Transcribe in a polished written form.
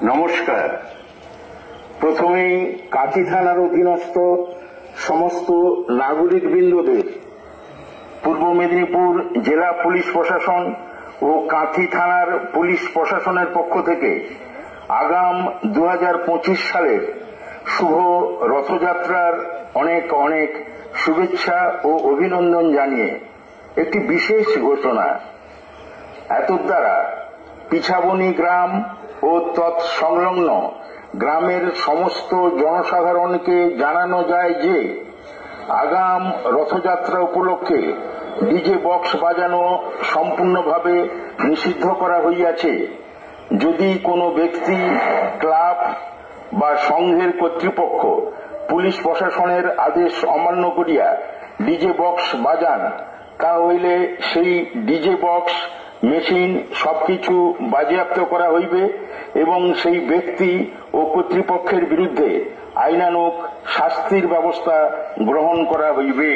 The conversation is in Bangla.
নমস্কার। প্রথমেই কাঁথি থানার অধীনস্থ সমস্ত নাগরিকবৃন্দদের পূর্ব মেদিনীপুর জেলা পুলিশ প্রশাসন ও কাঁথি থানার পুলিশ প্রশাসনের পক্ষ থেকে আগাম 2025 সালের শুভ রথযাত্রার অনেক অনেক শুভেচ্ছা ও অভিনন্দন জানিয়ে একটি বিশেষ ঘোষণা। এতদ্বারা পিছাবনি গ্রাম ও তৎসংলগ্ন গ্রামের সমস্ত জনসাধারণকে জানানো যায় যে আগাম রথযাত্রা উপলক্ষে ডিজে বক্স বাজানো সম্পূর্ণভাবে নিষিদ্ধ করা হইয়াছে। যদি কোনো ব্যক্তি, ক্লাব বা সংঘের কর্তৃপক্ষ পুলিশ প্রশাসনের আদেশ অমান্য করিয়া ডিজে বক্স বাজান, তা হইলে সেই ডিজে বক্স, মেশিন সবকিছু বাজেয়াপ্ত করা হইবে এবং সেই ব্যক্তি ও কর্তৃপক্ষের বিরুদ্ধে আইনানুগ শাস্তির ব্যবস্থা গ্রহণ করা হইবে।